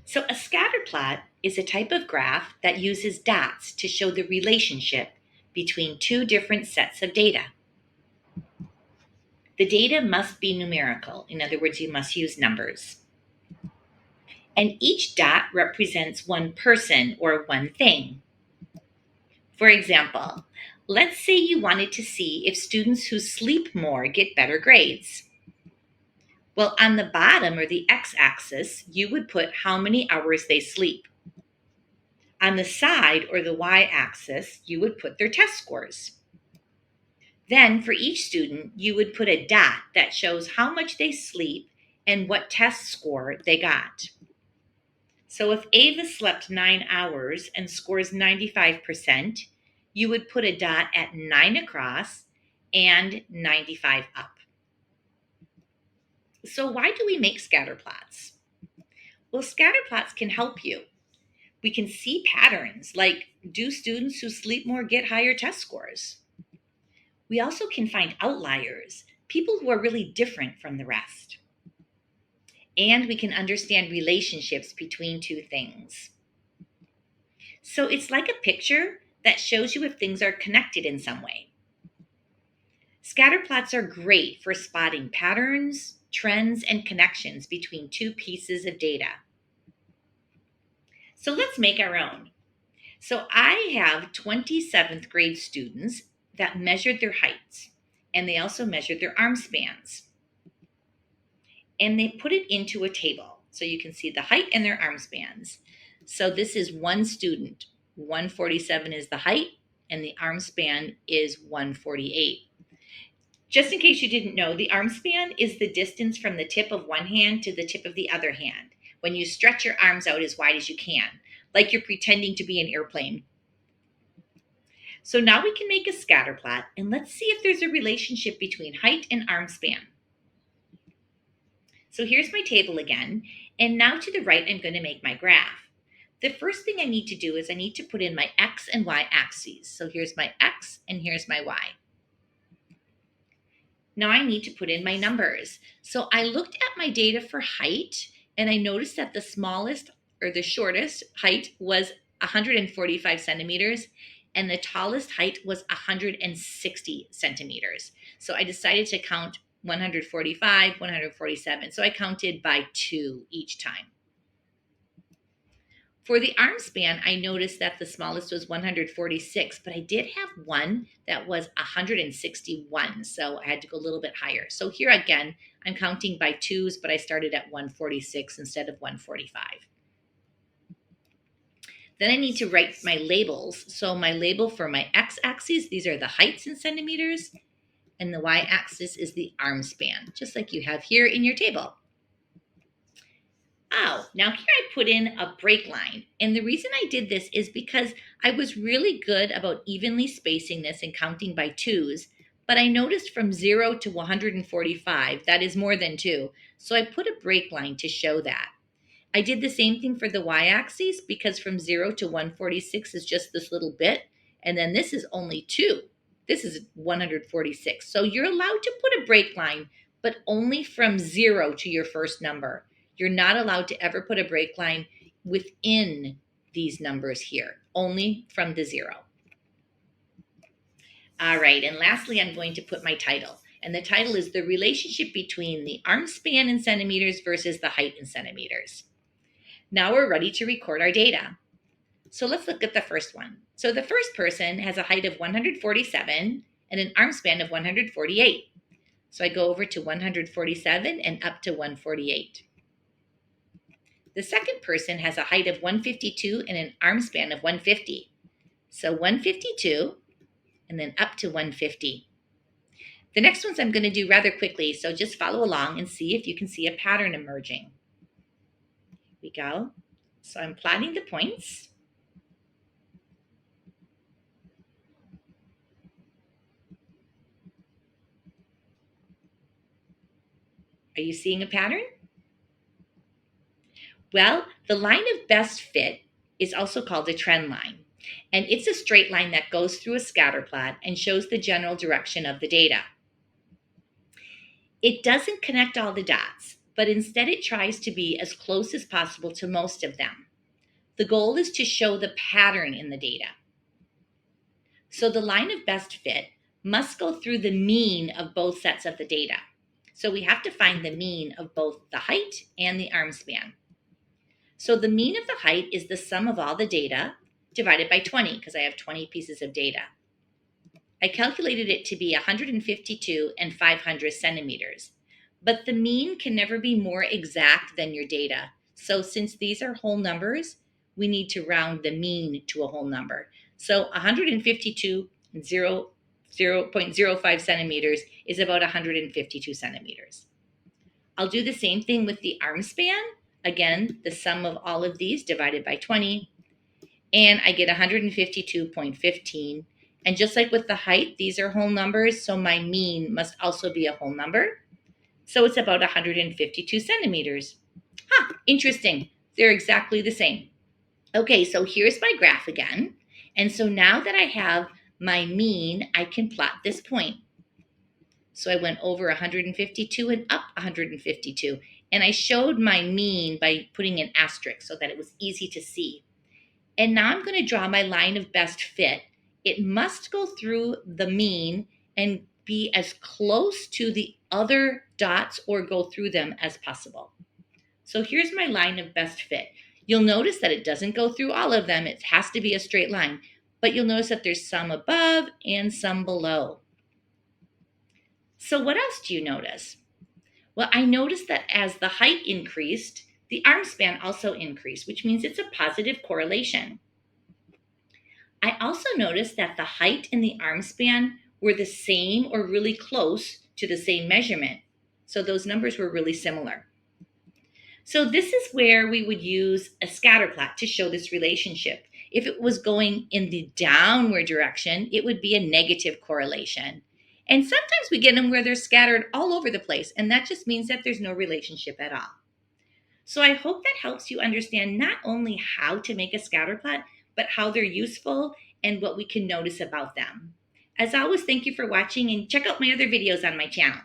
So a scatter plot is a type of graph that uses dots to show the relationship between two different sets of data. The data must be numerical. In other words, you must use numbers. And each dot represents one person or one thing. For example, let's say you wanted to see if students who sleep more get better grades. Well, on the bottom or the x-axis, you would put how many hours they sleep. On the side or the y-axis, you would put their test scores. Then for each student, you would put a dot that shows how much they sleep and what test score they got. So if Ava slept 9 hours and scores 95%, you would put a dot at 9 across and 95 up. So why do we make scatter plots? Well, scatter plots can help you. We can see patterns like, do students who sleep more get higher test scores? We also can find outliers, people who are really different from the rest. And we can understand relationships between two things. So it's like a picture that shows you if things are connected in some way. Scatter plots are great for spotting patterns, trends, and connections between two pieces of data. So let's make our own. So I have 27th grade students that measured their heights, and they also measured their arm spans. And they put it into a table so you can see the height and their arm spans. So this is one student. 147 is the height, and the arm span is 148. Just in case you didn't know, the arm span is the distance from the tip of one hand to the tip of the other hand when you stretch your arms out as wide as you can, like you're pretending to be an airplane. So now we can make a scatter plot, and let's see if there's a relationship between height and arm span. So here's my table again, and now to the right I'm going to make my graph. The first thing I need to do is I need to put in my x and y axes. So here's my x and here's my y. Now I need to put in my numbers. So I looked at my data for height, and I noticed that the smallest or the shortest height was 145 centimeters, and the tallest height was 160 centimeters. So I decided to count 145, 147. So I counted by 2 each time. For the arm span, I noticed that the smallest was 146, but I did have one that was 161, so I had to go a little bit higher. So here again, I'm counting by 2s, but I started at 146 instead of 145. Then I need to write my labels. So my label for my x-axis, these are the heights in centimeters, and the y-axis is the arm span, just like you have here in your table. Oh, now here I put in a break line. And the reason I did this is because I was really good about evenly spacing this and counting by 2s, but I noticed from 0 to 145, that is more than 2. So I put a break line to show that. I did the same thing for the y-axis because from 0 to 146 is just this little bit, and then this is only 2. This is 146. So you're allowed to put a break line, but only from 0 to your first number. You're not allowed to ever put a break line within these numbers here, only from the 0. All right, and lastly, I'm going to put my title. And the title is the relationship between the arm span in centimeters versus the height in centimeters. Now we're ready to record our data. So let's look at the first one. So the first person has a height of 147 and an arm span of 148. So I go over to 147 and up to 148. The second person has a height of 152 and an arm span of 150. So 152 and then up to 150. The next ones I'm going to do rather quickly, so just follow along and see if you can see a pattern emerging. Here we go. So I'm plotting the points. Are you seeing a pattern? Well, the line of best fit is also called a trend line, and it's a straight line that goes through a scatter plot and shows the general direction of the data. It doesn't connect all the dots, but instead it tries to be as close as possible to most of them. The goal is to show the pattern in the data. So the line of best fit must go through the mean of both sets of the data. So we have to find the mean of both the height and the arm span. So the mean of the height is the sum of all the data divided by 20, because I have 20 pieces of data. I calculated it to be 152 and 500 centimeters, but the mean can never be more exact than your data. So since these are whole numbers, we need to round the mean to a whole number. So 152 and 0.05 centimeters is about 152 centimeters. I'll do the same thing with the arm span. Again, the sum of all of these divided by 20, and I get 152.15. And just like with the height, these are whole numbers, so my mean must also be a whole number. So it's about 152 centimeters. Interesting. They're exactly the same. Okay, so here's my graph again. And so now that I have my mean, I can plot this point. So I went over 152 and up 152. And I showed my mean by putting an asterisk so that it was easy to see. And now I'm going to draw my line of best fit. It must go through the mean and be as close to the other dots or go through them as possible. So here's my line of best fit. You'll notice that it doesn't go through all of them. It has to be a straight line. But you'll notice that there's some above and some below. So what else do you notice? Well, I noticed that as the height increased, the arm span also increased, which means it's a positive correlation. I also noticed that the height and the arm span were the same or really close to the same measurement. So those numbers were really similar. So this is where we would use a scatter plot to show this relationship. If it was going in the downward direction, it would be a negative correlation. And sometimes we get them where they're scattered all over the place, and that just means that there's no relationship at all. So I hope that helps you understand not only how to make a scatter plot, but how they're useful and what we can notice about them. As always, thank you for watching, and check out my other videos on my channel.